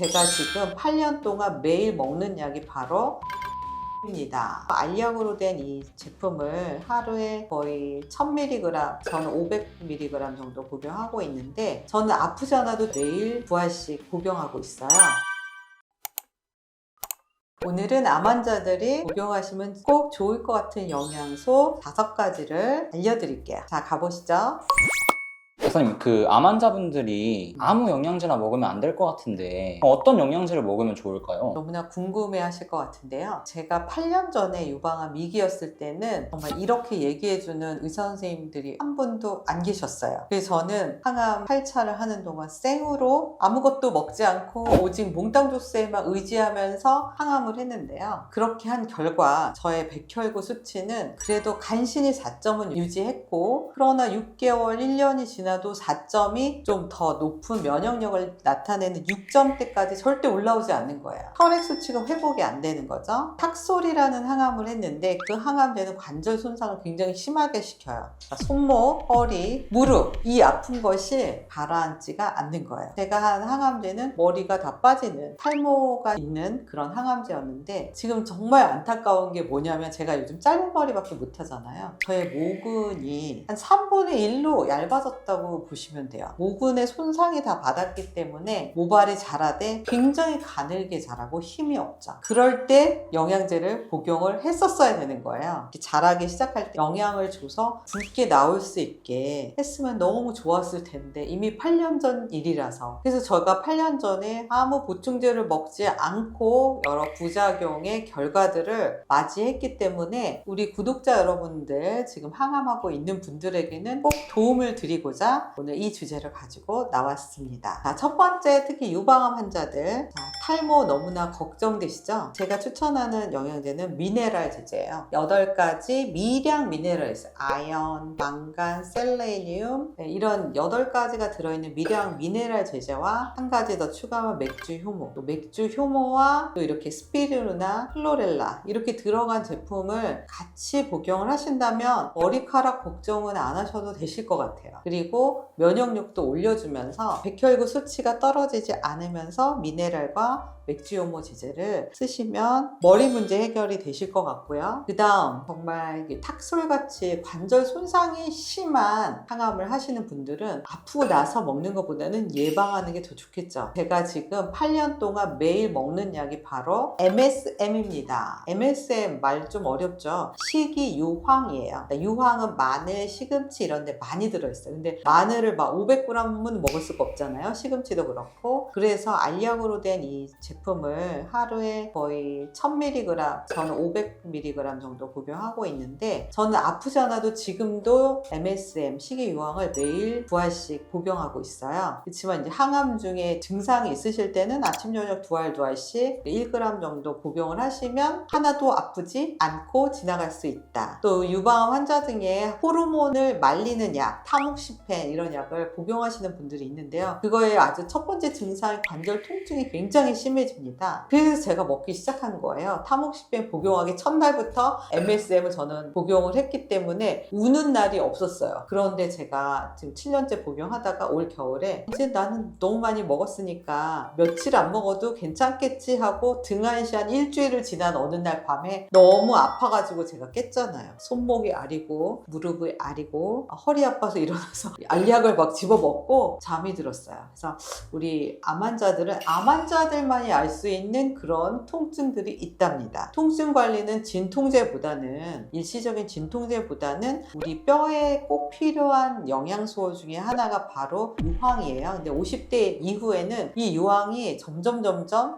제가 지금 8년 동안 매일 먹는 약이 바로 입니다. 알약으로 된 이 제품을 하루에 거의 1000mg, 저는 500mg 정도 복용하고 있는데, 저는 아프지 않아도 매일 2알씩 복용하고 있어요. 오늘은 암 환자들이 복용하시면 꼭 좋을 것 같은 영양소 5가지를 알려드릴게요. 자, 가보시죠. 박사님, 암 환자분들이 아무 영양제나 먹으면 안 될 것 같은데 어떤 영양제를 먹으면 좋을까요? 너무나 궁금해 하실 것 같은데요. 제가 8년 전에 유방암 2기였을 때는 정말 이렇게 얘기해주는 의사 선생님들이 한 분도 안 계셨어요. 그래서 저는 항암 8차를 하는 동안 생으로 아무것도 먹지 않고 오직 몽땅 조스에만 의지하면서 항암을 했는데요. 그렇게 한 결과 저의 백혈구 수치는 그래도 간신히 4점은 유지했고, 그러나 6개월, 1년이 지나도 4점이 좀 더 높은 면역력을 나타내는 6점대까지 절대 올라오지 않는 거예요. 혈액 수치가 회복이 안 되는 거죠. 탁솔이라는 항암을 했는데 그 항암제는 관절 손상을 굉장히 심하게 시켜요. 그러니까 손목, 허리, 무릎 이 아픈 것이 가라앉지가 않는 거예요. 제가 한 항암제는 머리가 다 빠지는 탈모가 있는 그런 항암제였는데, 지금 정말 안타까운 게 뭐냐면 제가 요즘 짧은 머리밖에 못 하잖아요. 저의 모근이 한 3분의 1로 얇아졌다고 보시면 돼요. 모근의 손상이 다 받았기 때문에 모발이 자라되 굉장히 가늘게 자라고 힘이 없죠. 그럴 때 영양제를 복용을 했었어야 되는 거예요. 자라기 시작할 때 영양을 줘서 굵게 나올 수 있게 했으면 너무 좋았을 텐데, 이미 8년 전 일이라서. 그래서 제가 8년 전에 아무 보충제를 먹지 않고 여러 부작용의 결과들을 맞이했기 때문에 우리 구독자 여러분들, 지금 항암하고 있는 분들에게는 꼭 도움을 드리고자 오늘 이 주제를 가지고 나왔습니다. 자, 첫 번째, 특히 유방암 환자들, 탈모 너무나 걱정되시죠? 제가 추천하는 영양제는 미네랄 제제예요. 8가지 미량 미네랄이 있어요. 아연, 망간, 셀레니움, 이런 8가지가 들어있는 미량 미네랄 제제와 한 가지 더 추가하면 맥주 효모, 또 맥주 효모와 또 이렇게 스피루나 클로렐라 이렇게 들어간 제품을 같이 복용을 하신다면 머리카락 걱정은 안 하셔도 되실 것 같아요. 그리고 면역력도 올려주면서 백혈구 수치가 떨어지지 않으면서 미네랄과 맥주효모 제제를 쓰시면 머리 문제 해결이 되실 것 같고요. 그 다음, 정말 탁솔같이 관절 손상이 심한 항암을 하시는 분들은 아프고 나서 먹는 것보다는 예방하는 게 더 좋겠죠. 제가 지금 8년 동안 매일 먹는 약이 바로 MSM입니다. MSM 말 좀 어렵죠? 식이유황이에요. 유황은 마늘, 시금치 이런 데 많이 들어있어요. 근데 마늘을 막 500g은 먹을 수가 없잖아요. 시금치도 그렇고. 그래서 알약으로 된 이 제품을 하루에 거의 1000mg, 저는 500mg 정도 복용하고 있는데, 저는 아프지 않아도 지금도 MSM 식이유황을 매일 2알씩 복용하고 있어요. 그렇지만 이제 항암 중에 증상이 있으실 때는 아침 저녁 2알씩 1g 정도 복용을 하시면 하나도 아프지 않고 지나갈 수 있다. 또 유방암 환자 중에 호르몬을 말리는 약, 타목시펜 이런 약을 복용하시는 분들이 있는데요. 그거의 아주 첫 번째 증상이 관절 통증이 굉장히 심해집니다. 그래서 제가 먹기 시작한 거예요. 타목시펜 복용하기 첫날부터 MSM을 저는 복용을 했기 때문에 우는 날이 없었어요. 그런데 제가 지금 7년째 복용하다가 올 겨울에 이제 나는 너무 많이 먹었으니까 며칠 안 먹어도 괜찮겠지 하고 등한시한 일주일을 지난 어느 날 밤에 너무 아파가지고 제가 깼잖아요. 손목이 아리고 무릎이 아리고 허리 아파서 일어나서 알약을 막 집어먹고 잠이 들었어요. 그래서 우리 암 환자들은 암 환자들만이 알 수 있는 그런 통증들이 있답니다. 통증 관리는 진통제보다는, 일시적인 진통제보다는 우리 뼈에 꼭 필요한 영양소 중에 하나가 바로 유황이에요. 근데 50대 이후에는 이 유황이 점점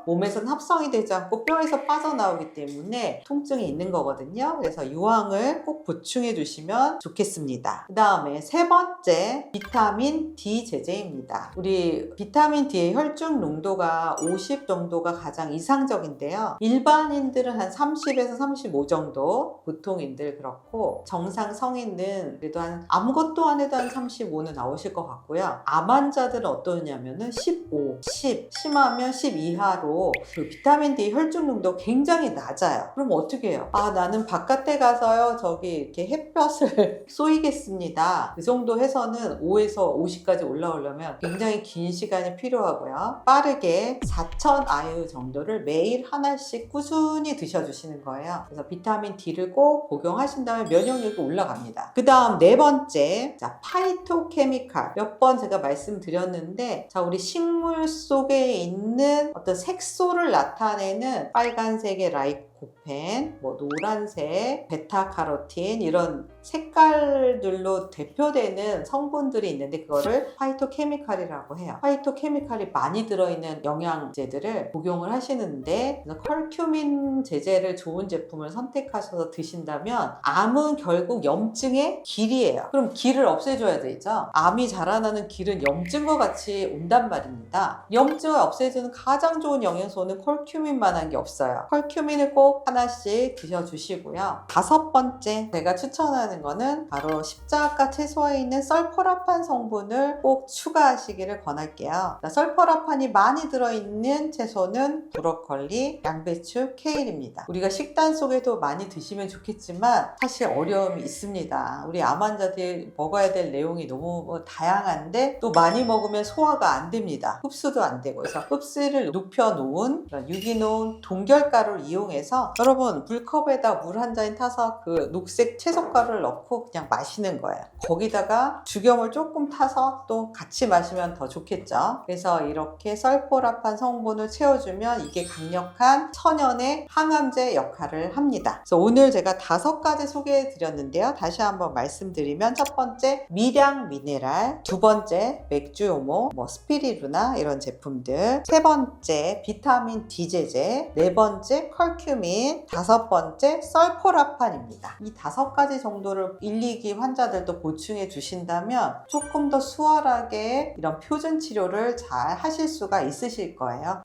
몸에선 합성이 되지 않고 뼈에서 빠져나오기 때문에 통증이 있는 거거든요. 그래서 유황을 꼭 보충해 주시면 좋겠습니다. 그 다음에 세 번째, 비타민 D 제제입니다. 우리 비타민 D의 혈중 농도가 50 정도가 가장 이상적인데요. 일반인들은 한 30에서 35 정도, 보통인들 그렇고, 정상 성인은 그래도 아무것도 안 해도 한 35는 나오실 것 같고요. 암 환자들은 어떠냐면은 15, 10, 심하면 10 이하로 그 비타민 D 혈중 농도 굉장히 낮아요. 그럼 어떻게 해요? 아, 나는 바깥에 가서요 저기 이렇게 햇볕을 쏘이겠습니다. 그 정도 해서는 5에서 50까지 올라오려면 굉장히 긴 시간이 필요하고요. 빠르게 4,000 IU 정도를 매일 하나씩 꾸준히 드셔주시는 거예요. 그래서 비타민 D를 꼭 복용하신다면 면역력이 올라갑니다. 그 다음 네 번째, 자, 파이토케미칼. 몇 번 제가 말씀드렸는데, 자, 우리 식물 속에 있는 어떤 색소를 나타내는 빨간색의 라이코펜, 뭐 노란색, 베타카로틴 이런 색깔들로 대표되는 성분들이 있는데 그거를 파이토케미칼이라고 해요. 파이토케미칼이 많이 들어있는 영양제들을 복용을 하시는데, 그래서 컬큐민 제제를 좋은 제품을 선택하셔서 드신다면 암은 결국 염증의 길이에요. 그럼 길을 없애줘야 되죠. 암이 자라나는 길은 염증과 같이 온단 말입니다. 염증을 없애주는 가장 좋은 영양소는 컬큐민만한 게 없어요. 컬큐민을 꼭 하나씩 드셔주시고요. 5번째 제가 추천하는 거는 바로 십자가 채소에 있는 설포라판 성분을 꼭 추가하시기를 권할게요. 설포라판이 많이 들어있는 채소는 브로콜리, 양배추, 케일입니다. 우리가 식단 속에도 많이 드시면 좋겠지만 사실 어려움이 있습니다. 우리 암 환자들이 먹어야 될 내용이 너무 다양한데 또 많이 먹으면 소화가 안 됩니다. 흡수도 안 되고. 그래서 흡수를 높여놓은 유기농 동결가루를 이용해서 여러분 물컵에다 물 한 잔 타서 그 녹색 채소가루를 넣고 그냥 마시는 거예요. 거기다가 죽염을 조금 타서 또 같이 마시면 더 좋겠죠. 그래서 이렇게 설포라판 성분을 채워주면 이게 강력한 천연의 항암제 역할을 합니다. 그래서 오늘 제가 5가지 소개해 드렸는데요. 다시 한번 말씀드리면 첫 번째 미량 미네랄, 두 번째 맥주 요모, 뭐 스피리루나 이런 제품들, 세 번째 비타민 D 제제, 네 번째 컬큐민, 5번째 설포라판입니다. 이 5가지 정도를 1, 2기 환자들도 보충해 주신다면 조금 더 수월하게 이런 표준 치료를 잘 하실 수가 있으실 거예요.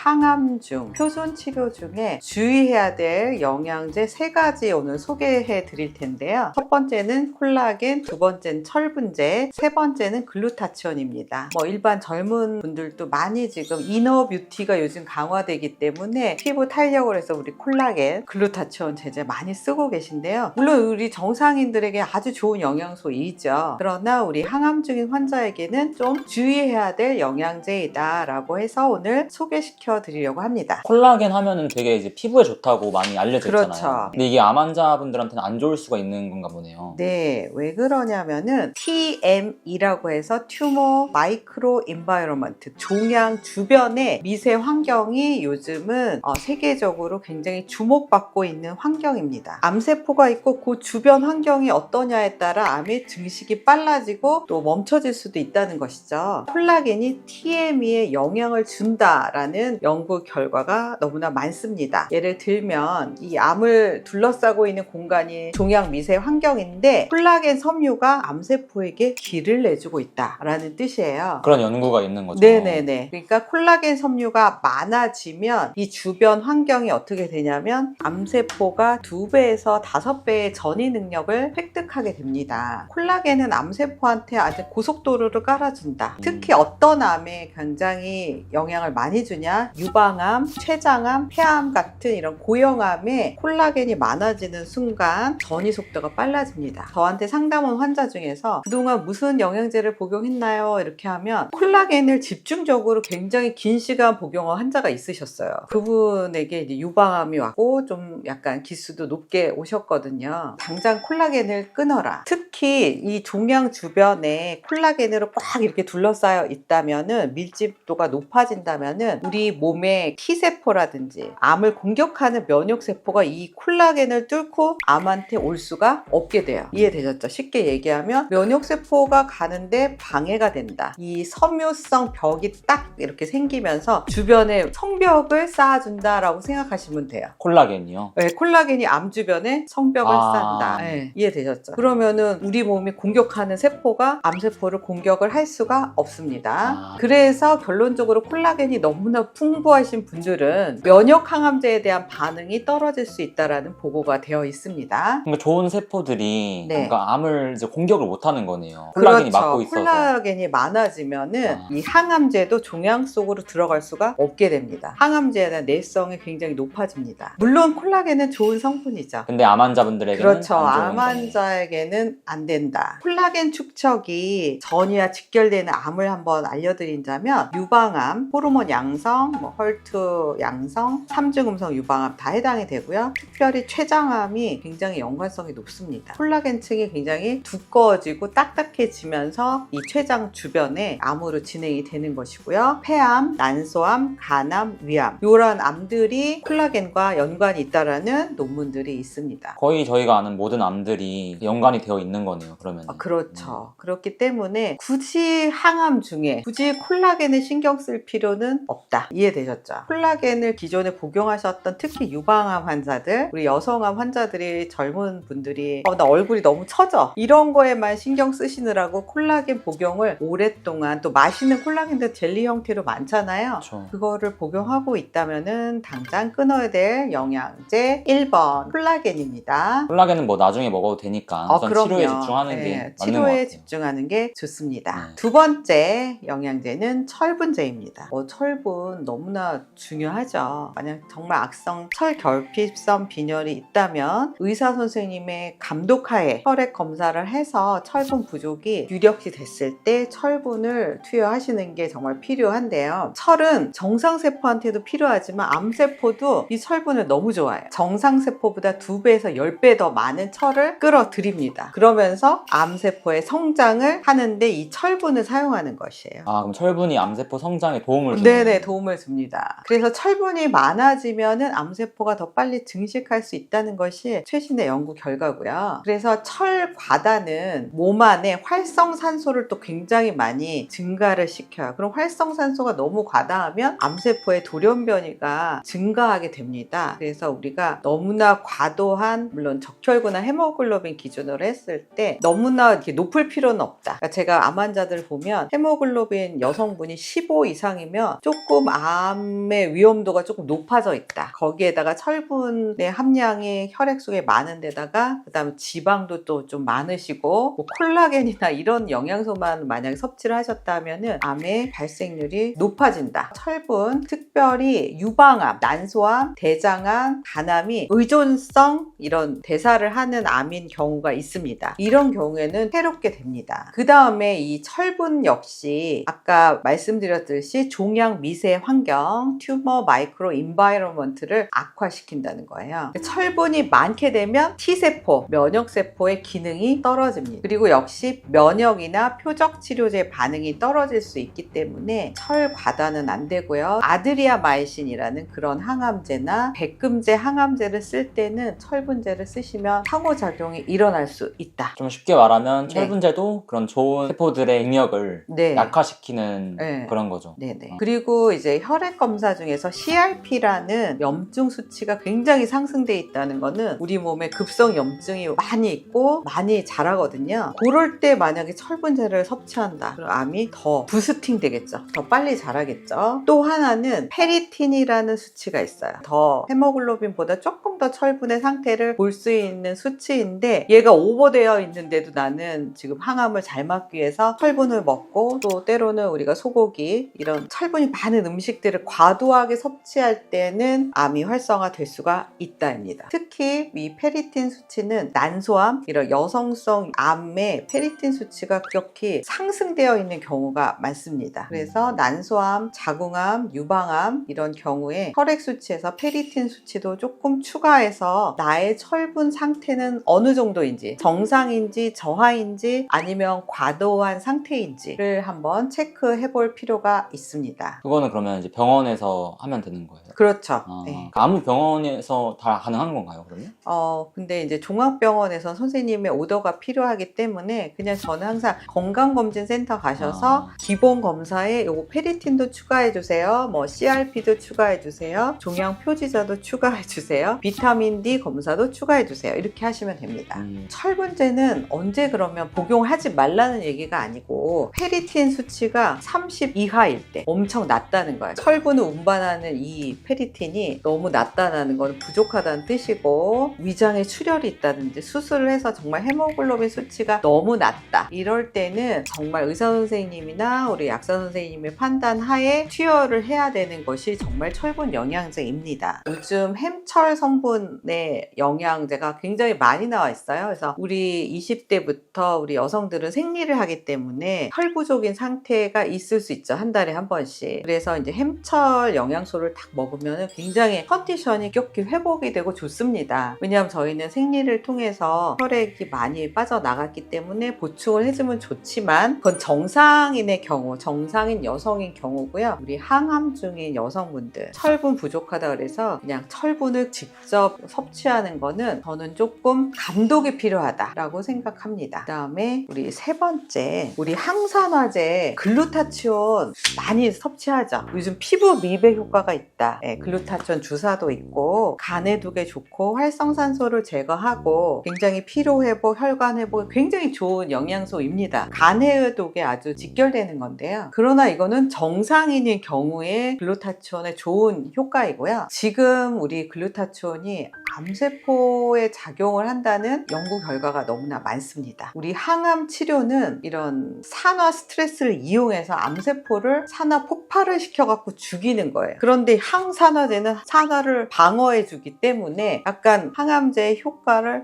항암 중, 표준 치료 중에 주의해야 될 영양제 3가지 오늘 소개해 드릴 텐데요. 첫 번째는 콜라겐, 두 번째는 철분제, 세 번째는 글루타치온입니다. 뭐 일반 젊은 분들도 많이 지금 이너 뷰티가 요즘 강화되기 때문에 피부 탄력을 해서 우리 콜라겐, 글루타치온 제제 많이 쓰고 계신데요. 물론 우리 정상인들에게 아주 좋은 영양소이죠. 그러나 우리 항암 중인 환자에게는 좀 주의해야 될 영양제이다 라고 해서 오늘 소개시켜 드리려고 합니다. 콜라겐 하면은 되게 이제 피부에 좋다고 많이 알려져 있잖아요. 그렇죠. 근데 이게 암 환자분들한테는 안 좋을 수가 있는 건가 보네요. 네, 왜 그러냐면은 TME라고 해서 튜머 마이크로 인바이러먼트, 종양 주변의 미세 환경이 요즘은 세계적으로 굉장히 주목받고 있는 환경입니다. 암세포가 있고 그 주변 환경이 어떠냐에 따라 암의 증식이 빨라지고 또 멈춰질 수도 있다는 것이죠. 콜라겐이 TME에 영향을 준다라는 연구 결과가 너무나 많습니다. 예를 들면 이 암을 둘러싸고 있는 공간이 종양 미세 환경인데 콜라겐 섬유가 암세포에게 길을 내주고 있다라는 뜻이에요. 그런 연구가 있는 거죠. 네네네. 그러니까 콜라겐 섬유가 많아지면 이 주변 환경이 어떻게 되냐면 암세포가 2배에서 5배의 전이 능력을 획득하게 됩니다. 콜라겐은 암세포한테 아주 고속도로를 깔아준다. 특히 어떤 암에 굉장히 영향을 많이 주냐? 유방암, 췌장암, 폐암 같은 이런 고형암에 콜라겐이 많아지는 순간 전이 속도가 빨라집니다. 저한테 상담 온 환자 중에서 그동안 무슨 영양제를 복용했나요? 이렇게 하면 콜라겐을 집중적으로 굉장히 긴 시간 복용한 환자가 있으셨어요. 그분에게 이제 유방암이 왔고 좀 약간 기수도 높게 오셨거든요. 당장 콜라겐을 끊어라. 특히 이 종양 주변에 콜라겐으로 꽉 이렇게 둘러싸여 있다면은 밀집도가 높아진다면은 우리 몸의 T세포라든지 암을 공격하는 면역세포가 이 콜라겐을 뚫고 암한테 올 수가 없게 돼요. 이해되셨죠? 쉽게 얘기하면 면역세포가 가는데 방해가 된다. 이 섬유성 벽이 딱 이렇게 생기면서 주변에 성벽을 쌓아준다라고 생각하시면 돼요. 콜라겐이요? 네, 콜라겐이 암 주변에 성벽을 쌓는다. 네, 이해되셨죠? 그러면은 우리 몸이 공격하는 세포가 암세포를 공격을 할 수가 없습니다. 그래서 결론적으로 콜라겐이 너무나 풍부한 풍부하신 분들은 면역 항암제에 대한 반응이 떨어질 수 있다라는 보고가 되어 있습니다. 그러니까 좋은 세포들이 네. 뭔가 암을 이제 공격을 못하는 거네요. 콜라겐이 그렇죠. 막고 있어서. 콜라겐이 많아지면은 이 항암제도 종양 속으로 들어갈 수가 없게 됩니다. 항암제에 대한 내성이 굉장히 높아집니다. 물론 콜라겐은 좋은 성분이죠. 근데 암 환자분들에게는 그렇죠. 안 좋은 암 거네요. 환자에게는 안 된다. 콜라겐 축적이 전이와 직결되는 암을 한번 알려드린다면 유방암, 호르몬 양성, 헐트 양성, 삼중음성 유방암 다 해당이 되고요. 특별히 췌장암이 굉장히 연관성이 높습니다. 콜라겐층이 굉장히 두꺼워지고 딱딱해지면서 이 췌장 주변에 암으로 진행이 되는 것이고요. 폐암, 난소암, 간암, 위암 이런 암들이 콜라겐과 연관이 있다라는 논문들이 있습니다. 거의 저희가 아는 모든 암들이 연관이 되어 있는 거네요. 그러면. 그렇죠. 그렇기 때문에 굳이 항암 중에 굳이 콜라겐을 신경 쓸 필요는 없다. 이해되셨죠? 콜라겐을 기존에 복용하셨던 특히 유방암 환자들, 우리 여성암 환자들이 젊은 분들이 나 얼굴이 너무 처져. 이런 거에만 신경 쓰시느라고 콜라겐 복용을 오랫동안 또 맛있는 콜라겐도 젤리 형태로 많잖아요. 그렇죠. 그거를 복용하고 있다면은 당장 끊어야 될 영양제 1번 콜라겐입니다. 콜라겐은 뭐 나중에 먹어도 되니까 우선 그럼요. 치료에 집중하는 게 네, 맞는 것 치료에 같아요. 집중하는 게 좋습니다. 네. 두 번째 영양제는 철분제입니다. 철분 너무나 중요하죠. 만약 정말 악성 철결핍성 빈혈이 있다면 의사 선생님의 감독하에 혈액 검사를 해서 철분 부족이 유력시 됐을 때 철분을 투여하시는 게 정말 필요한데요. 철은 정상세포한테도 필요하지만 암세포도 이 철분을 너무 좋아해요. 정상세포보다 2배에서 10배 더 많은 철을 끌어들입니다. 그러면서 암세포의 성장을 하는데 이 철분을 사용하는 것이에요. 그럼 철분이 암세포 성장에 도움을 주는 네네, 도움을 줍니다. 그래서 철분이 많아지면 암세포가 더 빨리 증식할 수 있다는 것이 최신의 연구 결과고요. 그래서 철 과다는 몸 안에 활성산소를 또 굉장히 많이 증가를 시켜요. 그럼 활성산소가 너무 과다하면 암세포의 돌연변이가 증가하게 됩니다. 그래서 우리가 너무나 과도한, 물론 적혈구나 헤모글로빈 기준으로 했을 때 너무나 이렇게 높을 필요는 없다. 그러니까 제가 암 환자들 보면 헤모글로빈 여성분이 15 이상이면 조금 암의 위험도가 조금 높아져 있다. 거기에다가 철분의 함량이 혈액 속에 많은 데다가 그다음에 지방도 또 좀 많으시고 콜라겐이나 이런 영양소만 만약에 섭취를 하셨다면은 암의 발생률이 높아진다. 철분, 특별히 유방암, 난소암, 대장암, 간암이 의존성 이런 대사를 하는 암인 경우가 있습니다. 이런 경우에는 해롭게 됩니다. 그 다음에 이 철분 역시 아까 말씀드렸듯이 종양 미세 환경, 튜머 마이크로 인바이러먼트를 악화시킨다는 거예요. 철분이 많게 되면 T세포, 면역세포의 기능이 떨어집니다. 그리고 역시 면역이나 표적 치료제 반응이 떨어질 수 있기 때문에 철 과다는 안 되고요. 아드리아마이신이라는 그런 항암제나 백금제 항암제를 쓸 때는 철분제를 쓰시면 상호작용이 일어날 수 있다. 좀 쉽게 말하면 네. 철분제도 그런 좋은 세포들의 능력을 네. 약화시키는 네. 그런 거죠. 네네. 그리고 이제 혈액 검사 중에서 CRP라는 염증 수치가 굉장히 상승돼 있다는 거는 우리 몸에 급성 염증이 많이 있고 많이 자라거든요. 그럴 때 만약에 철분제를 섭취한다. 그럼 암이 더 부스팅 되겠죠. 더 빨리 자라겠죠. 또 하나는 페리틴이라는 수치가 있어요. 더 헤모글로빈보다 조금 더 철분의 상태를 볼 수 있는 수치인데 얘가 오버되어 있는데도 나는 지금 항암을 잘 막기 위해서 철분을 먹고 또 때로는 우리가 소고기 이런 철분이 많은 음식들을 과도하게 섭취할 때는 암이 활성화될 수가 있다입니다. 특히 이 페리틴 수치는 난소암 이런 여성성 암의 페리틴 수치가 급격히 상승되어 있는 경우가 많습니다. 그래서 난소암, 자궁암, 유방암 이런 경우에 혈액 수치에서 페리틴 수치도 조금 추가해서 나의 철분 상태는 어느 정도인지 정상인지 저하인지 아니면 과도한 상태인지를 한번 체크해 볼 필요가 있습니다. 그거는 그러면 이제 병원에서 하면 되는 거예요? 그렇죠. 네. 아무 병원에서 다 가능한 건가요, 그러면? 근데 이제 종합병원에서 선생님의 오더가 필요하기 때문에 그냥 저는 항상 건강검진센터 가셔서 기본 검사에 요거 페리틴도 추가해 주세요. 뭐 CRP도 추가해 주세요. 종양 표지자도 추가해 주세요. 비타민 D 검사도 추가해 주세요. 이렇게 하시면 됩니다. 철분제는 언제 그러면 복용하지 말라는 얘기가 아니고 페리틴 수치가 30 이하일 때 엄청 낮다는 거예요. 철분을 운반하는 이 페리틴이 너무 낮다는 건 부족하다는 뜻이고, 위장에 출혈이 있다든지 수술을 해서 정말 헤모글로빈 수치가 너무 낮다, 이럴 때는 정말 의사 선생님이나 우리 약사 선생님의 판단 하에 투여를 해야 되는 것이 정말 철분 영양제입니다. 요즘 햄철 성분의 영양제가 굉장히 많이 나와 있어요. 그래서 우리 20대부터 우리 여성들은 생리를 하기 때문에 혈부족인 상태가 있을 수 있죠. 한 달에 한 번씩. 그래서 이제 햄철 영양소를 딱 먹으면 굉장히 컨디션이 격히 회복이 되고 좋습니다. 왜냐하면 저희는 생리를 통해서 혈액이 많이 빠져나갔기 때문에 보충을 해주면 좋지만, 그건 정상인의 경우, 정상인 여성인 경우고요. 우리 항암 중인 여성분들 철분 부족하다 그래서 그냥 철분을 직접 섭취하는 거는 저는 조금 감독이 필요하다라고 생각합니다. 그 다음에 우리 세 번째, 우리 항산화제 글루타치온 많이 섭취하죠. 요즘 피부 미백 효과가 있다. 글루타치온 주사도 있고 간에도 좋고 활성산소를 제거하고 굉장히 피로회복, 혈관회복에 굉장히 좋은 영양소입니다. 간해독에 아주 직결되는 건데요. 그러나 이거는 정상인의 경우에 글루타치온의 좋은 효과이고요. 지금 우리 글루타치온이 암세포에 작용을 한다는 연구 결과가 너무나 많습니다. 우리 항암 치료는 이런 산화 스트레스를 이용해서 암세포를 산화 폭발을 시켜갖고 죽이는 거예요. 그런데 항산화제는 산화를 방어해 주기 때문에 약간 항암제의 효과를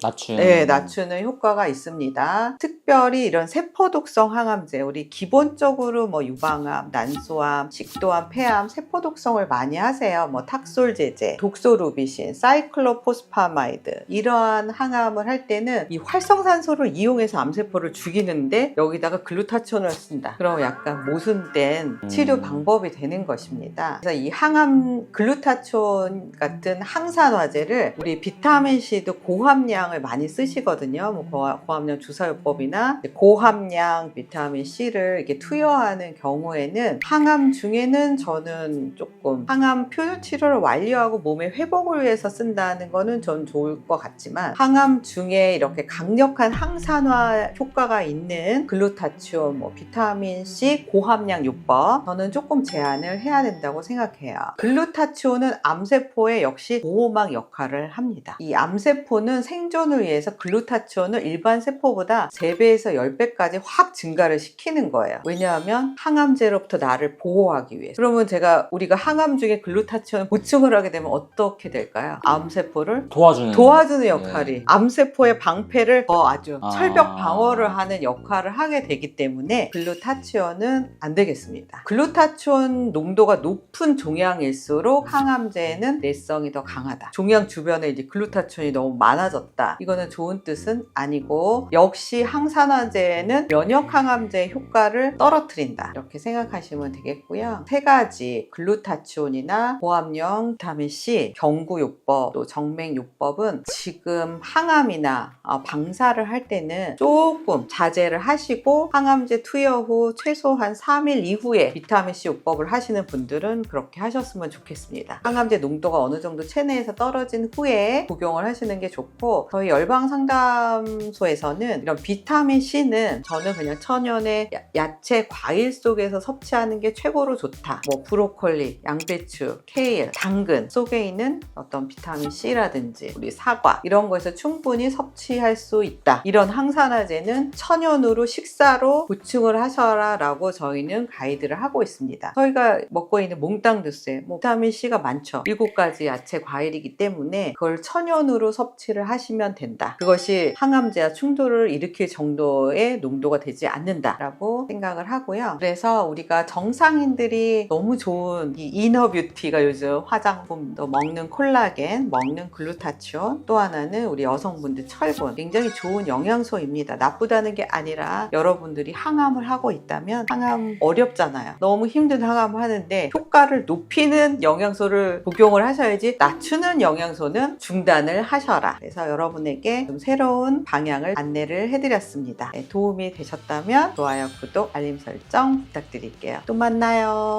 낮추는 효과가 있습니다. 특별히 이런 세포독성 항암제, 우리 기본적으로 뭐 유방암, 난소암, 식도암, 폐암 세포독성을 많이 하세요. 뭐 탁솔제제, 독소루비신, 사이클로포스파마이드, 이러한 항암을 할 때는 이 활성산소를 이용해서 암세포를 죽이는데 여기다가 글루타치온을 쓴다. 그럼 약간 모순된 치료 방법이 되는 것입니다. 그래서 이 항암 글루타치온 같은 항산화제를 우리 비타민C도 고함량을 많이 쓰시거든요. 뭐 고함량 주사요법이나 고함량 비타민C를 이렇게 투여하는 경우에는 항암 중에는 저는 조금 항암 표준 치료를 완료하고 몸의 회복을 위해서 쓴다는 거는 전 좋을 것 같지만, 항암 중에 이렇게 강력한 항산화 효과가 있는 글루타치온, 뭐 비타민C 고함량 요법, 저는 조금 제한을 해야 된다고 생각해요. 글루타치온은 암세포에 역시 보호막 역할을 합니다. 이 암세포는 생존을 위해서 글루타치온을 일반 세포보다 3배에서 10배까지 확 증가를 시키는 거예요. 왜냐하면 항암제로부터 나를 보호하기 위해서. 그러면 우리가 항암 중에 글루타치온 보충을 하게 되면 어떻게 될까요? 암세포를 도와주는 역할이, 암세포의 방패를 더 아주 철벽 방어를 하는 역할을 하게 되기 때문에 글루타치온은 안 되겠습니다. 글루타치온 농도가 높은 종양일수록 항암제에는 내성이 더 강하다. 종양 주변에 이제 글루타치온이 너무 많아졌다. 이거는 좋은 뜻은 아니고, 역시 항산화제는 면역 항암제의 효과를 떨어뜨린다. 이렇게 생각하시면 되겠고요. 3가지 글루타치온이나 고함량 비타민C, 경구요법, 또 정맥요법은 지금 항암이나 방사를 할 때는 조금 자제를 하시고, 항암제 투여 후 최소한 3일 이후에 비타민C 요법을 하시는 분들은 그렇게 하셨으면 좋겠습니다. 항암제 농도가 어느 정도 체내에서 떨어진 후에 복용을 하시는 게 좋고, 저희 열방상담소에서는 이런 비타민C는 저는 그냥 천연의 야채, 과일 속에서 섭취하는 게 최고로 좋다. 뭐 브로콜리, 양배추, 케일, 당근 속에 있는 어떤 비타민C라든지 우리 사과, 이런 거에서 충분히 섭취할 수 있다. 이런 항산화제는 천연으로 식사로 보충을 하셔라 라고 저희는 가이드를 하고 있습니다. 저희가 먹고 있는 몽땅 주스에 비타민C가 많죠. 7가지 야채, 과일이기 때문에 그걸 천연으로 섭취를 하시면 된다. 그것이 항암제와 충돌을 일으킬 정도의 농도가 되지 않는다라고 생각을 하고요. 그래서 우리가 정상인들이 너무 좋은 이 이너뷰티가 요즘 화장품도 먹는 콜라겐, 먹는 글루타치온, 또 하나는 우리 여성분들 철분, 굉장히 좋은 영양소입니다. 나쁘다는 게 아니라 여러분들이 항암을 하고 있다면, 항암 어렵잖아요. 너무 힘든 항암을 하는데 효과를 높이는 영양소를 복용을 하셔야지, 낮추는 영양소는 중단을 하셔라. 그래서 여러분에게 좀 새로운 방향을 안내를 해드렸습니다. 도움이 되셨다면 좋아요, 구독, 알림 설정 부탁드릴게요. 또 만나요.